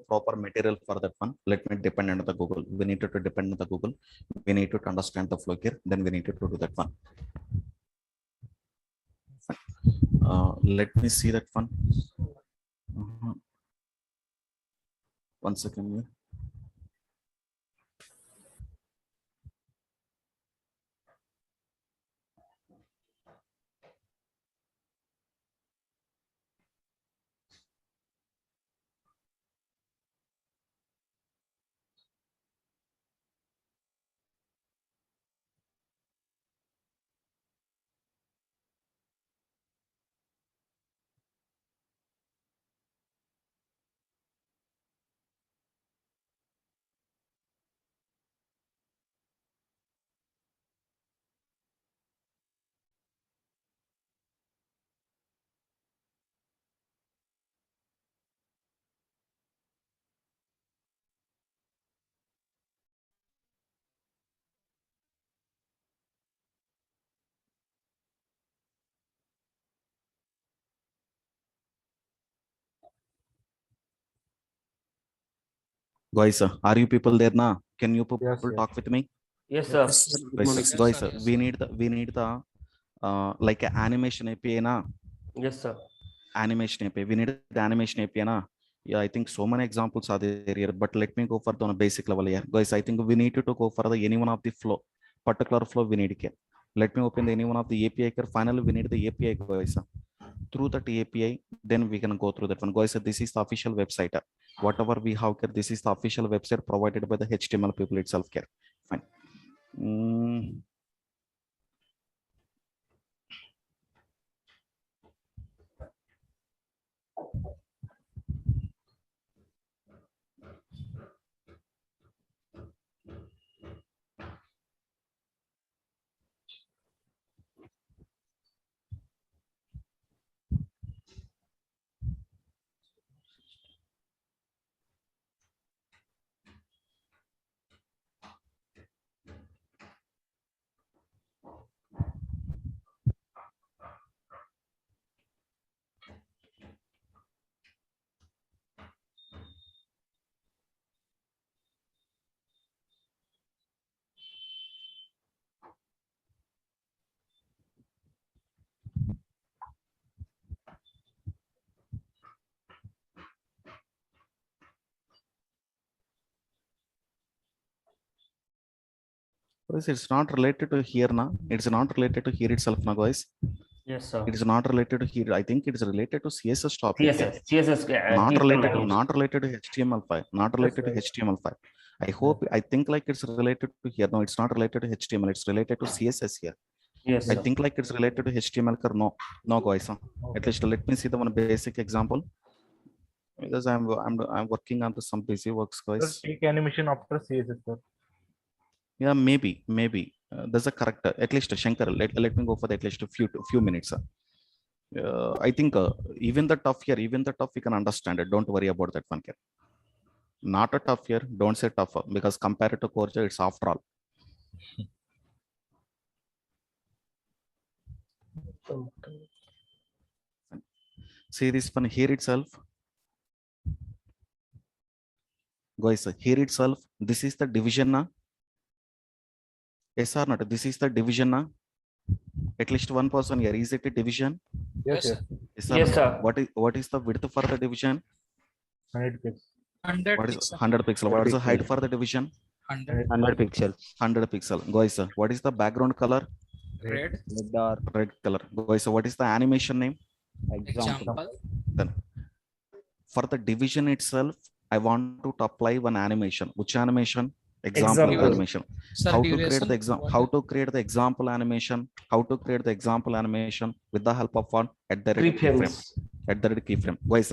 proper material for that one. Let me depend on the Google. We need to depend on the Google. We need to understand the flow here. Then we need to do that one. Let me see that one. One second. Guys, are you people there now? Can you people talk with me? Yes, sir. Guys, we need the like an animation API na. Yes, sir. Animation API. We need the animation API na. Yeah, I think so many examples are there here, but let me go for the basic level here. Guys, I think we need to go for the any one of the flow, particular flow we need here. Let me open the any one of the API here. Finally, we need the API, guys. Through that API, then we can go through that one. Guys, this is the official website. Whatever we have here, this is the official website provided by the HTML people itself here. Fine. Guys, it's not related to here now. It's not related to here itself now, guys. Yes, sir. It is not related to here. I think it is related to CSS topic. CSS. Not related to HTML5. Not related to HTML5. I think like it's related to here. No, it's not related to HTML. It's related to CSS here. Yes, I think like it's related to HTML. No, guys. At least let me see the one basic example. Because I'm working on some busy works, guys. Take animation after CSS, sir. Yeah, maybe. There's a correct. At least Shankar, let me go for at least a few minutes. I think even the tough here, we can understand it. Don't worry about that one here. Not a tough here. Don't say tougher because compared to core, it's after all. See this one here itself. Guys, here itself, this is the division na. Yes or not? This is the division na. At least one person here. Is it a division? Yes, sir. Yes, sir. What is the width for the division? 100 pixels. 100 What is pixel. 100 pixel? What is the height for the division? 100 pixels. 100 pixel. Guys, what is the background color? red. Red color. Guys, what is the animation name? Example. Then for the division itself, I want to apply one animation. Which animation? Example animation. Sir, How to duration create the example? How to create the example animation? How to create the example animation with the help of one at the red keyframe. At the red keyframe. Guys,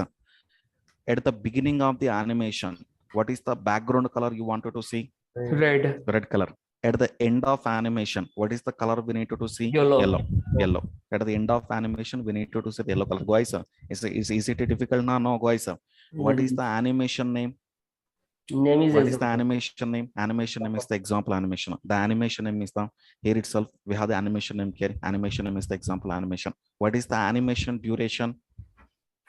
at the beginning of the animation, what is the background color you wanted to see? Red color. At the end of animation, what is the color we need to see? Yellow. At the end of animation, we need to see the yellow color. Guys, is it difficult now? No, guys. What is the animation name? Name is What is the example. animation name? Animation name is the example animation. The animation name is the here itself. We have the animation name here. Animation name is the example animation. What is the animation duration?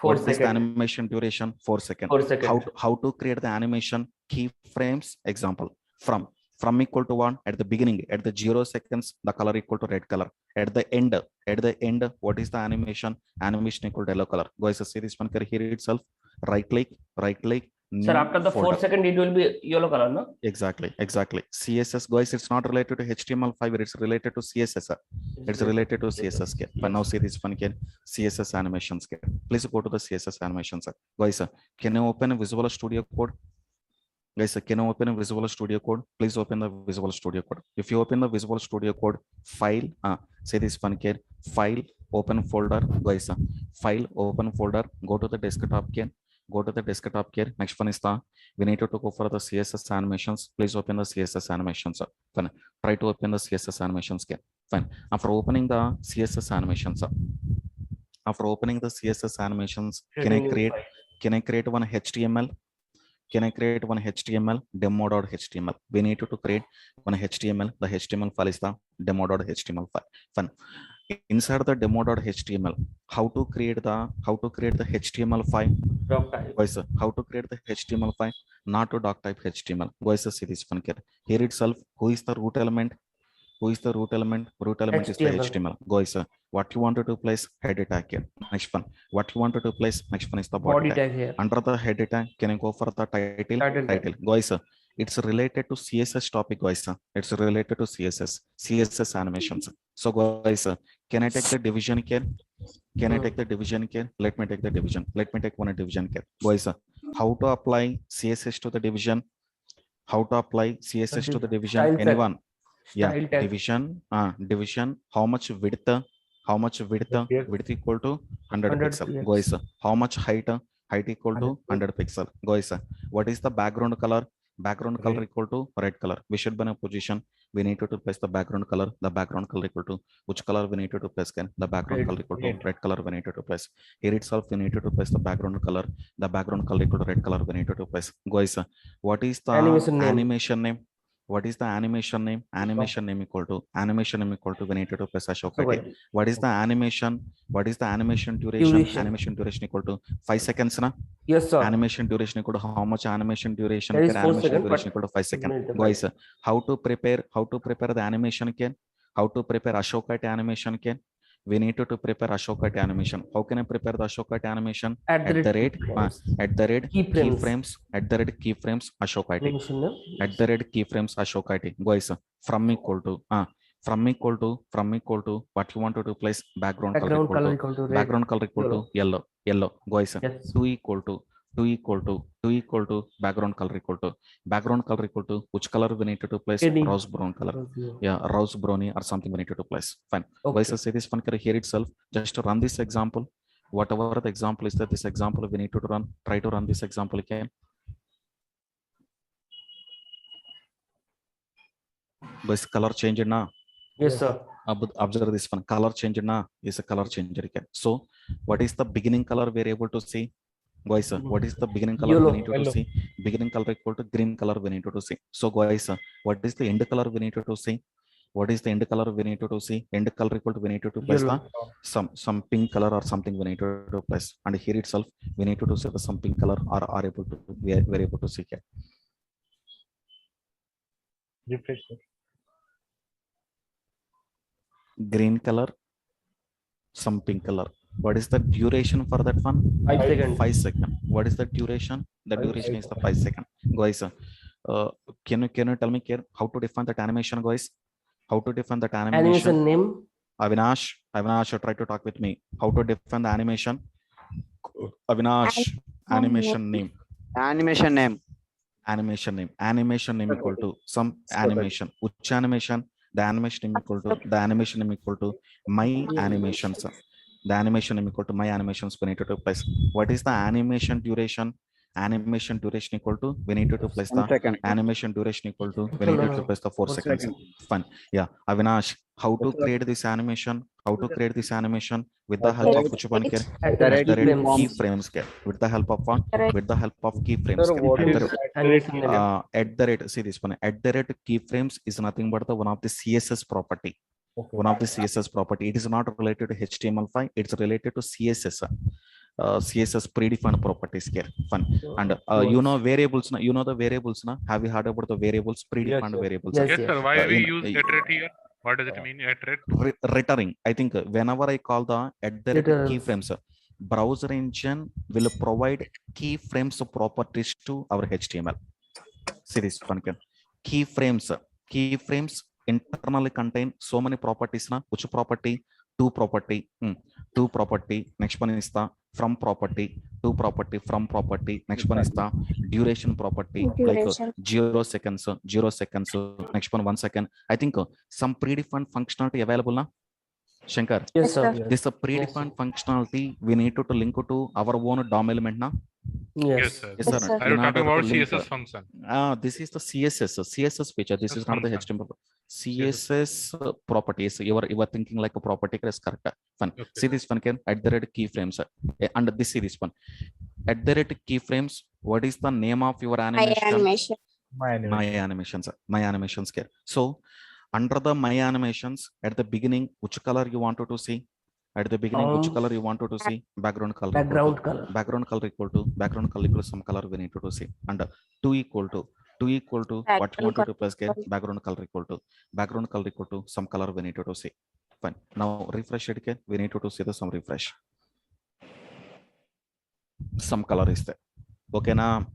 4 What is the seconds. animation duration? 4 seconds. 4 seconds. How to create the animation keyframes? Example from equal to 1 at the beginning, at the 0 seconds, the color equal to red color. At the end, what is the animation? Animation equal to yellow color. Guys, see this one here itself. Right click, Sir, new after the 4 folder. seconds, it will be yellow color, no? Exactly. CSS, guys, it's not related to HTML5, it's related to CSS. It's related to CSS. But now see this one here, CSS animations. Please go to the CSS animations. Guys, can you open a Visual Studio Code? Guys, can you open a Visual Studio Code? Please open the Visual Studio Code. If you open the Visual Studio Code, file, say this one here, file, open folder, guys, file, open folder, go to the desktop here. Go to the desktop here. Next one is the we need to go for the CSS animations. Please open the CSS animations. Fine. Try to open the CSS animations here. Fine. After opening the CSS animations, can I create one HTML? Can I create one HTML demo.html? We need to create one HTML. The HTML file is the demo.html file. Fine. Inside the demo.html, how to create the HTML file? Doc type. Guys, how to create the HTML file? Not to doc type HTML. Guys, see this one here. Here itself, who is the root element? Root element is the HTML. Guys, what you wanted to place? Header tag here. Next one. What you wanted to place? Next one is the body tag. here. Under the header tag, can I go for the title? Title. Guys, it's related to CSS topic, guys. It's related to CSS animations. So, guys, can I take the division here? Can I take the division here? Let me take the division. Let me take one division here. Guys, how to apply CSS to the division? How to apply CSS to the division? Style tag. Anyone? Yeah, Style tag. division. How much width? Yes. Width equal to 100 pixel. yes. Guys, how much height? Height equal to 100 pixel. Guys, what is the background color? Background color equal to red color. We should be in a position. We need to place the background color. The background color equal to which color we need to place? The background Red. color equal to red color. We need to place. Here itself, we need to place the background color. The background color equal to red color. We need to place. Guys, what is the animation name? What is the animation name? Animation name equal to we need to place Ashok. What is the animation? What is the animation duration? Animation duration equal to 5 seconds, na? Yes, sir. Animation duration equal to how much animation duration? There is 4 Animation seconds, duration equal to 5 seconds. Guys, how to prepare the animation can? How to prepare Ashok animation can? We need to prepare Ashok animation. How can I prepare the Ashok animation? At the rate keyframes. At the rate keyframes Ashok at the rate keyframes Ashok. Guys, from equal to what you want to place? Background color equal to background color equal to yellow. Guys, Yes. 2 equal to background color equal to which color we need to place? Shading. Rose brown color. Yeah, rose brownie or something we need to place. Fine. Okay. Guys, say this one here itself. Just to run this example. Whatever the example is that this example we need to run. Try to run this example again. Guys, color change now. Yes, sir. Observe this one. Color change now is a color changer again. So, what is the beginning color we are able to see? Guys, what is the beginning color Yellow. we need to see? Beginning color equal to green color we need to see. So, guys, what is the end color we need to see? What is the end color we need to see? End color equal to we need to place the some pink color or something we need to place. And here itself we need to see the some pink color or are able to we are able to see here. Refresh. Green color, some pink color. What is the duration for that one? 5 seconds. 5 seconds. What is the duration? The duration is the 5 seconds. Guys, can you tell me here how to define that animation, guys? How to define that Animation name. Avinash, try to talk with me. How to define the animation? Avinash, animation name. Animation name. Animation name equal to some animation. Which animation? The animation name equal to my animations. The animation name equal to my animations we need to place. What is the animation duration? animation duration equal to, we need to place the 1 second. animation duration equal to, we need to place the 4 4 seconds. seconds. Fun. Yeah, Avinash, how to Yes, sir. create this animation? How to create this animation with the At help the of rate- which one care? At the the rate keyframes. Keyframes care. With the help of what? Correct. With the help of keyframes. Sir, care. what At is the- Animation name. at the rate, see this one, at the rate keyframes is nothing but the one of the CSS property. Okay. One of the CSS property. It is not related to HTML5. It's related to CSS. CSS predefined properties here. Fun. And you know variables. You know the variables. Have you heard about the variables? Predefined yes. variables. Yes, Yes, sir. Why we in- use iterate here? What does it mean, iterate? Returning. I think whenever I call the at the rate Returns. keyframes, browser engine will provide keyframes properties to our HTML. See this one can. Keyframes internally contain so many properties. Which property? To property. To property. Next one is the from property. To property. From property. Next one is the duration property. Duration. Like 0 seconds. 0 seconds. Next one 1 second. I think some predefined functionality available now. Shankar, Yes, sir. Yes, this predefined functionality we need to link to our own DOM element now. Yes, Yes. sir. Yes, Yes, sir. sir. Are you In talking order to about link, CSS function? This is the CSS feature. This is not the function. HTML. CSS properties. You are thinking like a property. Is correct. Fun. Okay. See this one can at the rate keyframes. And this series one. At the rate keyframes. What is the name of your My animation? animation. My animation. My animations. My animations care. So under the my animations at the beginning, which color you wanted to see? At the beginning, which color you wanted to see? Background color. Background color. Background color equal to background color equal to some color we need to see. And 2 equal to what you Background wanted to plus get color. background color equal to some color we need to see. Fine. Now refresh it again. We need to see the some refresh. Some color is there. Okay now.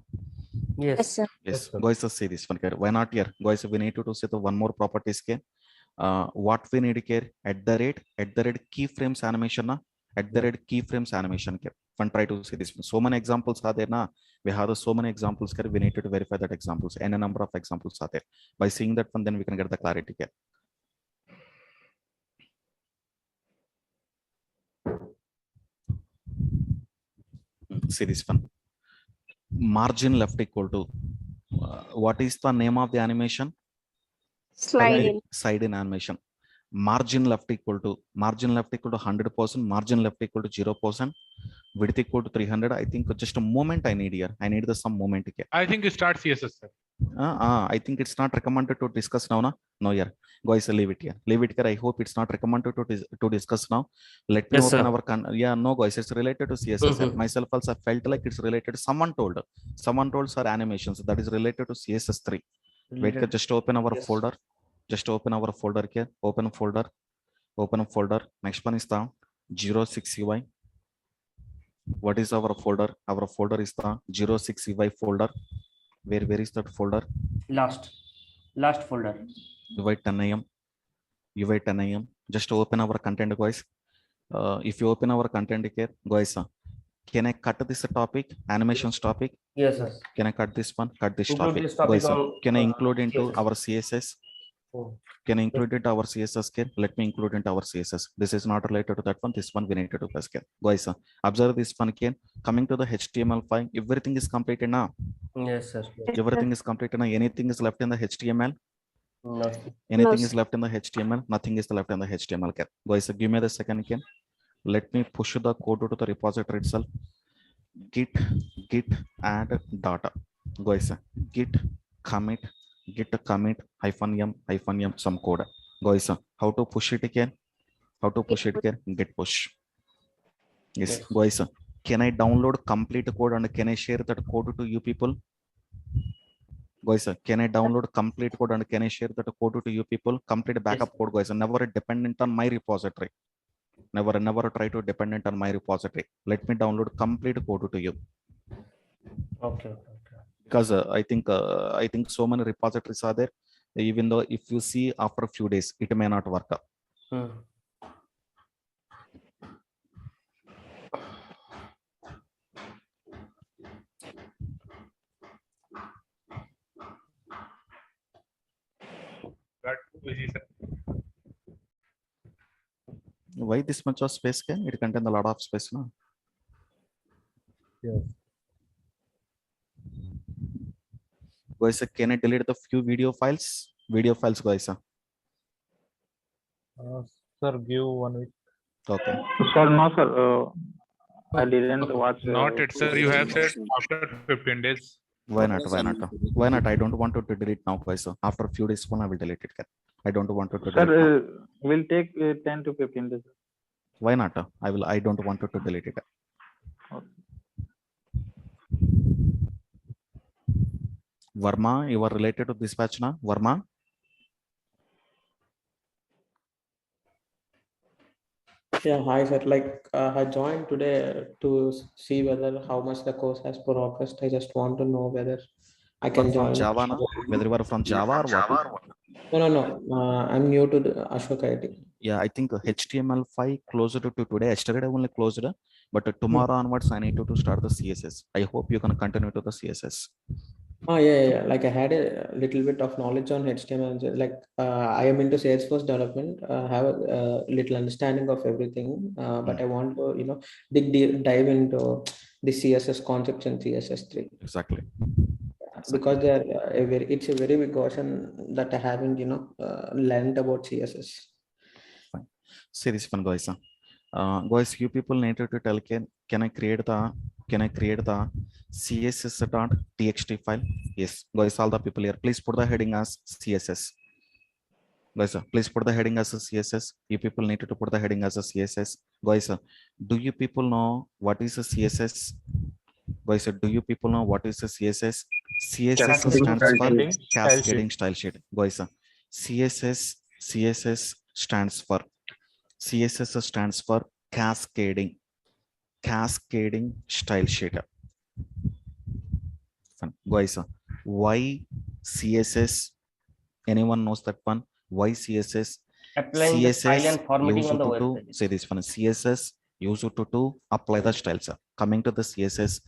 Yes, Yes. sir. Yes, Yes, sir. guys, see this one here. Why not here? Guys, we need to see the one more properties here. What we need here at the rate keyframes animation na at the rate keyframes animation here. Fun, try to see this one. So many examples are there na. We have so many examples here. We need to verify that examples. N number of examples are there. By seeing that one, then we can get the clarity here. See this one. Margin left equal to what is the name of the animation? Slide in. Side in animation. Margin left equal to 100%, margin left equal to 0%, width equal to 300. I think just a moment I need here. I need the some moment here. I think you start CSS, sir. I think it's not recommended to discuss now. No, here. Guys, leave it here. Leave it here. I hope it's not recommended to discuss now. Let me Yes, open sir. our yeah, no, guys, it's related to CSS. Myself also felt like it's related. Someone told sir animations that is related to CSS3. Wait, just open our Yes. folder. Just open our folder here. Open a folder. Next one is the 06 UI. What is our folder? Our folder is the 06 UI folder. Where is that folder? Last folder. UI 10 AM. Just open our content, guys. If you open our content here, guys, can I cut this topic? Animations topic. Yes, sir. Can I cut this one? Cut this Include topic. this topic Guys, on, can I include into CSS. our CSS? Oh. Can I include it our CSS here? Let me include into our CSS. This is not related to that one. This one we need to do first here. Guys, observe this one again. Coming to the HTML5, everything is completed now. Yes, sir. Everything is completed now. Anything is left in the HTML? Nothing. Anything No, is left in the HTML? Nothing is left in the HTML. Guys, give me the second again. Let me push the code to the repository itself. Git add data. Guys, git commit -m some code. Guys, how to push it again? Git push. Yes, Yes. guys, can I download complete code and can I share that code to you people? Guys, can I download complete code and can I share that code to you people? Complete backup code, guys. Never dependent on my repository. Never try to dependent on my repository. Let me download complete code to you. Okay. Because I think so many repositories are there. Even though if you see after a few days, it may not work out. That easy, sir. Why this much of space? Can it contain a lot of space now? Yes. Guys, can I delete the few video files? Video files, guys. Sir, give 1 week. Okay. Sir, no, sir. I didn't watch. Not it, sir. You have said after 15 days. Why not? Why not? Why not? I don't want to delete now, guys. After a few days, I will delete it. I don't want to delete. Sir, now. will take 10 to 15 days. Why not? I don't want to delete it. Verma, you are related to dispatch na? Verma? Yeah, hi sir. I joined today to see whether how much the course has progressed. I just want to know whether I can From join. Java na? Whether you are from Java or what? No. I'm new to the Ashok IT. Yeah, I think HTML5 closer to today. Yesterday only closed, but tomorrow onwards I need to start the CSS. I hope you can continue to the CSS. Oh yeah. Like I had a little bit of knowledge on HTML. And I am into Salesforce development. Have a little understanding of everything. But I want to dive into the CSS concepts in CSS3. Exactly. Because they are it's a very big question that I haven't learned about CSS. Fine. See this one, guys. Guys, you people need to tell can I create the css.txt file? Yes, guys, all the people here, please put the heading as CSS. Guys, please put the heading as a CSS. You people need to put the heading as a CSS. Guys, do you people know what is a CSS? Guys, do you people know what is a CSS? CSS stands for cascading style sheet. Guys, CSS stands for cascading style sheet. Fun. Guys, why CSS? Anyone knows that one? Why CSS? Applying the style and formatting on the web pages. Say this one. CSS used to apply the styles. Coming to the CSS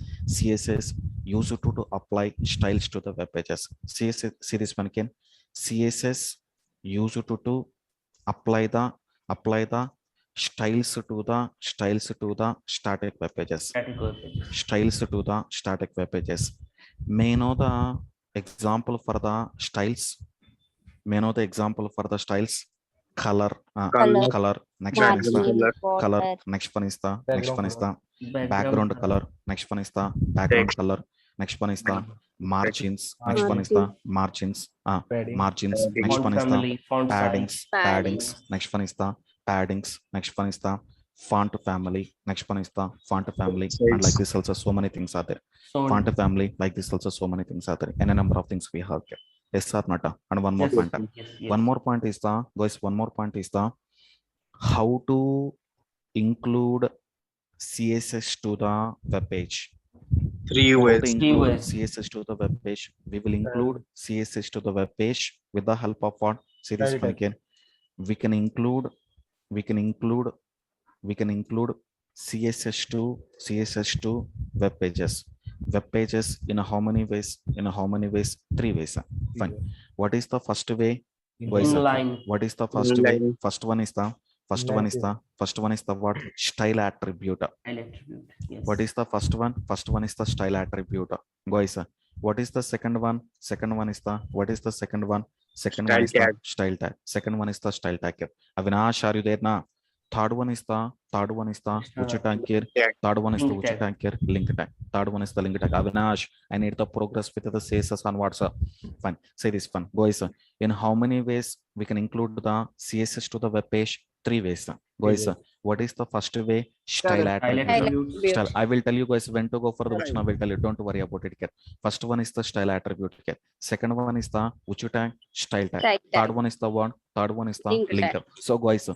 used to apply styles to the web pages. CSS, see this one again. CSS used to apply the styles to the static web pages. Styles to the static web pages. May know the example for the styles. May know the example for the styles. Color. Next one is the color. Next one is the background color. Next one is the background color. Next one is the margins. Next one is the margins. Margins. Next one is the paddings. Next one is the paddings. Next one is the font family. Next one is the font family. And like this also so many things are there. Font family, like this also so many things are there. And a number of things we have here. Yes or not? And one more point. One more point is the, guys, one more point is the how to include CSS to the web page. 3 ways. CSS to the web page. We will include CSS to the web page with the help of what? See this one again. We can include CSS to web pages. Web pages in how many ways? 3 ways. Fine. What is the first way? What is the first way? First one is the what? Style attribute. What is the first one? First one is the style attribute. Guys, what is the second one? Second one is the, what is the second one? Second one is the style tag. Second one is the style tag. Avinash, are you there now? Third one is the uchi tag here. Third one is the uchi tag here, link tag. Third one is the link tag. Avinash, I need the progress with the CSS on WhatsApp. Fine. Say this one. Guys, in how many ways we can include the CSS to the web page? 3 ways. Guys, what is the first way? Style attribute. Style. I will tell you guys when to go for the which I will tell you. Don't worry about it. First one is the style attribute. Second one is the uchi tag, style tag. Third one is the one. Third one is the link tag. So guys,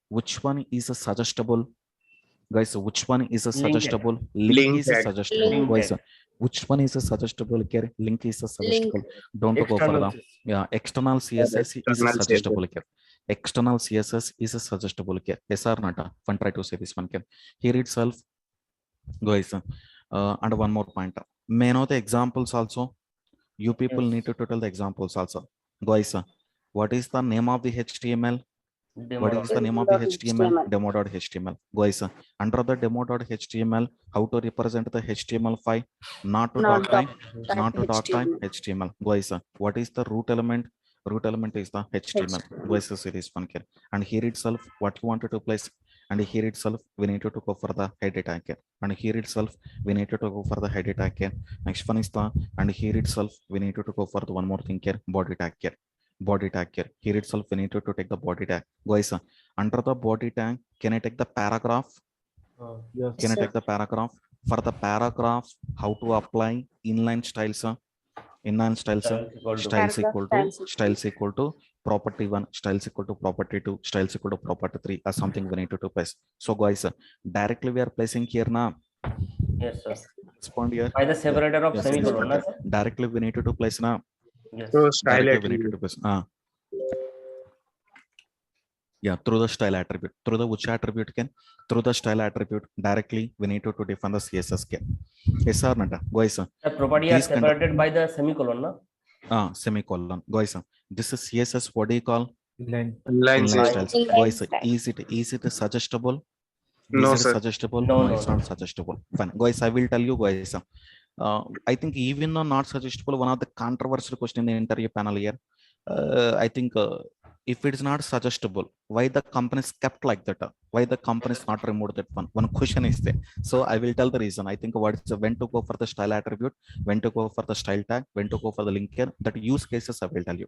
which one is a suggestible? Guys, which one is a suggestible? Link is a suggestible. Guys, which one is a suggestible? Link is a suggestible. Don't go for the external CSS is a suggestible. External CSS is a suggestible. Yes or not? One try to say this one. Here itself, guys, and one more point. May know the examples also. You people need to tell the examples also. Guys, what is the name of the HTML? What is the name of the HTML? Demo.html. Demo.html. Guys, under the demo.html, how to represent the HTML file? Not to Not doctype, dot not to doctype HTML. HTML. Guys, what is the root element? Root element is the HTML. Guys, see this one here. And here itself, what you wanted to place, and here itself, we need to go for the head tag here. And here itself, we need to go for the head tag here. Next one is the, and here itself, we need to go for the one more thing here, body tag here. Body tag here. Here itself, we need to take the body tag. Guys, under the body tag, can I take the paragraph? Yes. Can I Sir. take the paragraph? For the paragraph, how to apply inline styles? Inline styles, styles equal to, Paragraph styles equal to property 1, styles equal to property 2, styles equal to property 3, or something we need to place. So guys, directly we are placing here now. Yes, sir. Respond here. By the separator of Yes, semicolon, na, yes. sir? Directly we need to place now. Yes. So style Directly we need attribute. to place. Yeah, through the style attribute. Through the which attribute can? Through the style attribute, directly we need to define the CSS can. Yes or not? Guys, The property are these kind of- separated by the semicolon, na? semicolon. Guys, this is CSS. What do you call? Line. Inline Inline style. styles. Inline Guys, style. is it suggestible? No, Is it sir. suggestible? No, No, no, it's no. not suggestible. Fine. Guys, I will tell you guys. I think even though not suggestible, one of the controversial question in the interview panel here. I think if it is not suggestible, why the company is kept like that? Why the company is not removed that one? One question is there. So I will tell the reason. I think what is when to go for the style attribute, when to go for the style tag, when to go for the link here. That use cases I will tell you.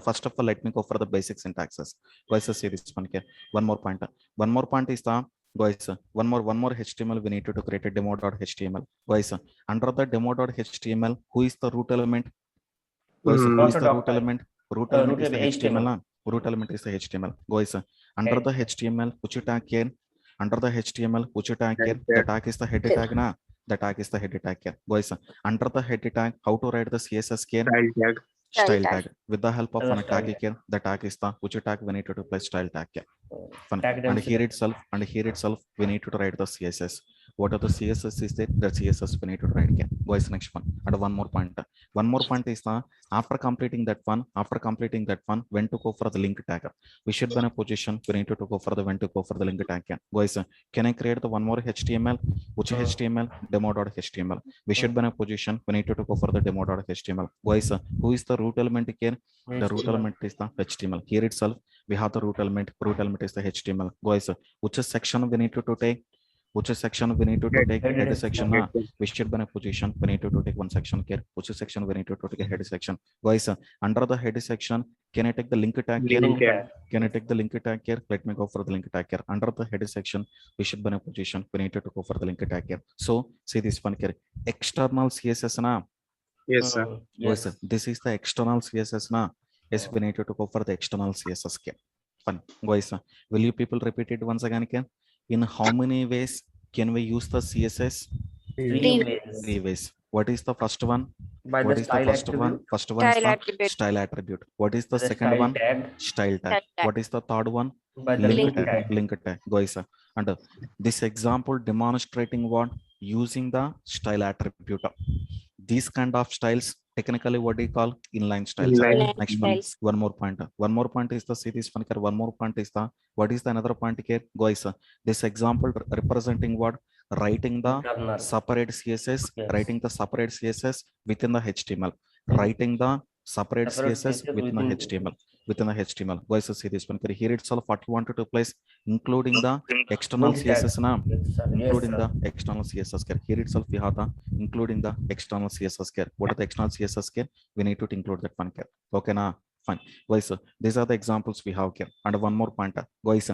First of all, let me go for the basic syntaxes. Guys, see this one here. One more point. One more point is the guys. One more HTML. We need to create a demo.html. Guys, under the demo.html, who is the root element? Guys, who Not is a the doc root type. element? Root element is the HTML. HTML. Root element is the HTML. Guys, under the HTML, which you tag here? Under the HTML, which you tag here? The tag is the head tag, na? The tag is the head tag here. Guys, under the head tag, how to write the CSS here? Style tag. Style Style tag. With the help of As a a tag style. here, the tag is the which you tag we need to place style tag here. Fine. Tag them And here together. itself, we need to write the CSS. What are the CSS is there? The CSS we need to write again. Guys, next one. And one more point. One more point is after completing that one, when to go for the link tag. We should be in a position. We need to go for the when to go for the link tag. Guys, can I create the one more HTML? Which HTML? Demo.html. We should be in a position. We need to go for the demo.html. Guys, who is the root element here? The root element is the HTML. Here itself, we have the root element. Root element is the HTML. Guys, which section we need to take? Which section we need to take? Head section. We should be in a position. We need to take one section here. Which section we need to take a head section? Guys, under the head section, can I take the link tag here? Link tag. Can I take the link tag here? Let me go for the link tag here. Under the head section, we should be in a position. We need to go for the link tag here. So see this one here. External CSS na. Yes, sir. Yes, sir. This is the external CSS na. Yes, we need to go for the external CSS here. Fun. Guys, will you people repeat it once again? In how many ways can we use the CSS? Three ways. 3 ways. What is the first one? By What the is the style first one? attribute. First one is Style the attribute. style attribute. What is the The second style one? tag. Style tag. Style tag. What is the third one? By the Link link tag. tag. Link tag. Guys, and this example demonstrating what? Using the style attribute. These kind of styles, technically what do you call? Inline styles. Inline. Next one. Styles. One more point. One more point is the see this one here. One more point is the what is the another point here? Guys, this example representing what? Writing the Internal. separate CSS, Yes. writing the separate CSS within the HTML, writing the separate Separate CSS CSS within the within- HTML. Within the HTML. Guys, see this one here itself. What you wanted to place, including the external Link tag. CSS now. Yes, sir. Including Yes, the external CSS care. Here itself we have the including the external CSS care. What are the external CSS care? We need to include that one care. Okay, na fine. Guys, these are the examples we have here. And one more point, guys.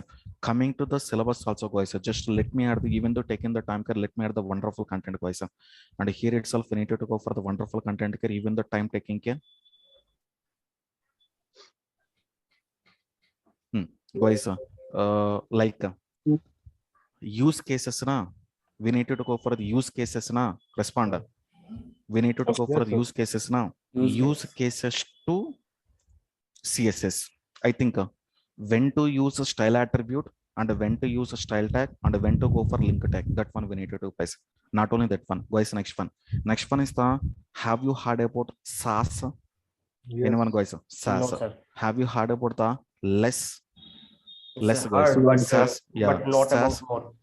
Coming to the syllabus also, guys. Just let me add the even though taking the time care, let me add the wonderful content, guys. And here itself we need to go for the wonderful content care, even the time taking care. Guys, like use cases na. We need to go for the use cases na. Respond. We need to go for the use cases now. Use cases to CSS. I think when to use a style attribute and when to use a style tag and when to go for link tag. That one we need to do, guys. Not only that one, guys. Next one. Next one is the have you heard about SAS? Yes. Anyone, guys? No, SAS. sir. Have you heard about the less It's less, a guys. hard, but SAS, yeah, but not SAS. about more.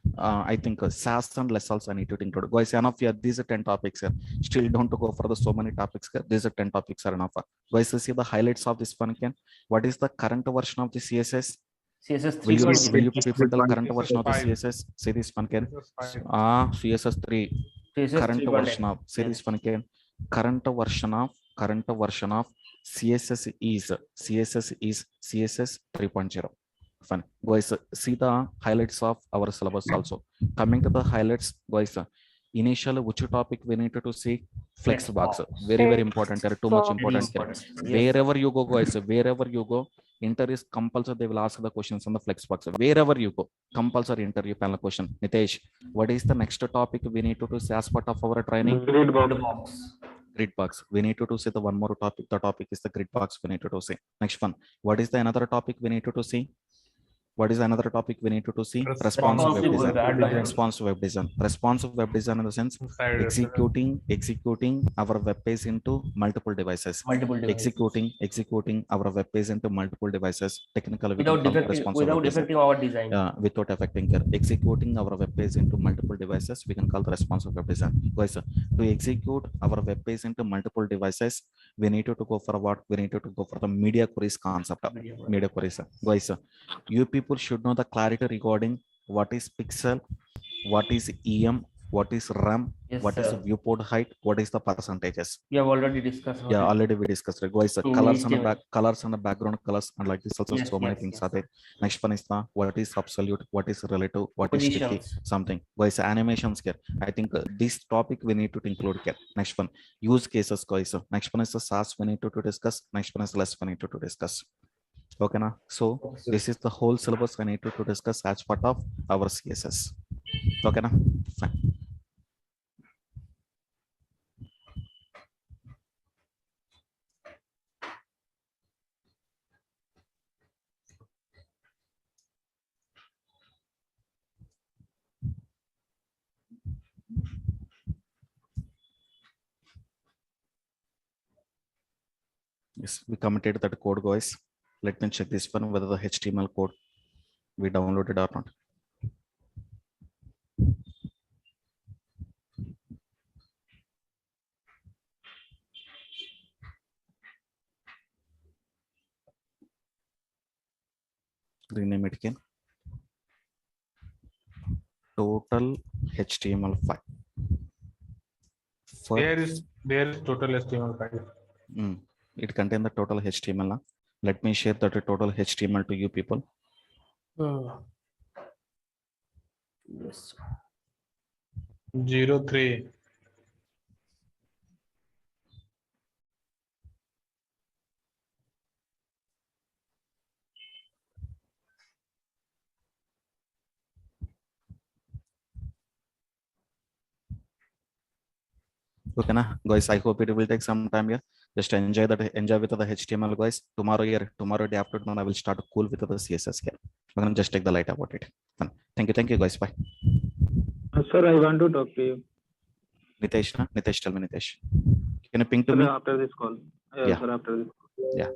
I think SAS and less also I need to include. Guys, enough here. These are 10 topics here. Still don't go for the so many topics here. These are 10 topics are enough. Guys, see the highlights of this one again. What is the current version of the CSS? CSS Will you 3.0. people tell current version of the CSS5. CSS? See this one again. CSS5. CSS 3. CSS Current 3.8. version of. See this one again. Current version of CSS is CSS 3.0. Fine. Guys, see the highlights of our syllabus also. Coming to the highlights, guys, initially which topic we needed to see? Flexbox. Very important. Too much Flexbox. important. Yes. Wherever you go, guys, wherever you go, inter is compulsory. They will ask the questions on the flexbox. Wherever you go, compulsory interview panel question. Nitesh, what is the next topic we need to see as part of our training? Grid box. Box. Grid box. We need to see the one more topic. The topic is the grid box. We need to see. Next one. What is the another topic we need to see? What is another topic we need to see? Responsive web design. Responsive web design. Responsive web design in the sense executing our web page into multiple devices. Executing our web page into multiple devices. Technically, Without affecting our design. Without affecting executing our web page into multiple devices, we can call the responsive web design. Guys, to execute our web page into multiple devices, we need to go for what? We need to go for the media queries concept. Media queries. Guys, you people should know the clarity regarding what is pixel, what is EM, what is RAM, Yes, what is sir. viewport height, what is the percentages. We have already discussed. Yeah, already we discussed it. Guys, In colors and HTML. colors and the background colors and like this also Yes, so many yes, things yes. are there. Next one is the what is absolute, what is relative, what is sticky, Positions. something. Guys, animations here. I think this topic we need to include here. Next one, use cases, guys. Next one is the SAS we need to discuss. Next one is less we need to discuss. Okay, na? So this is the whole syllabus I need to discuss as part of our CSS. Okay, na? Fine. Yes, we committed that code, guys. Let me check this one whether the HTML code we downloaded or not. Rename it again. Total HTML5. There is total HTML5. It contains the total HTML. Let me share that total HTML to you people. Yes. 03. Okay, na? Guys, I hope it will take some time here. Just enjoy with the HTML, guys. Tomorrow day afternoon, I will start cool with the CSS here. I'm gonna just take the light about it. Fun. Thank you, guys. Bye. Sir, I want to talk to you. Nitesh, na? Nitesh, tell me, Nitesh. Can you ping to Sir, me? after this call. Yeah. Sir, after this call. Yeah.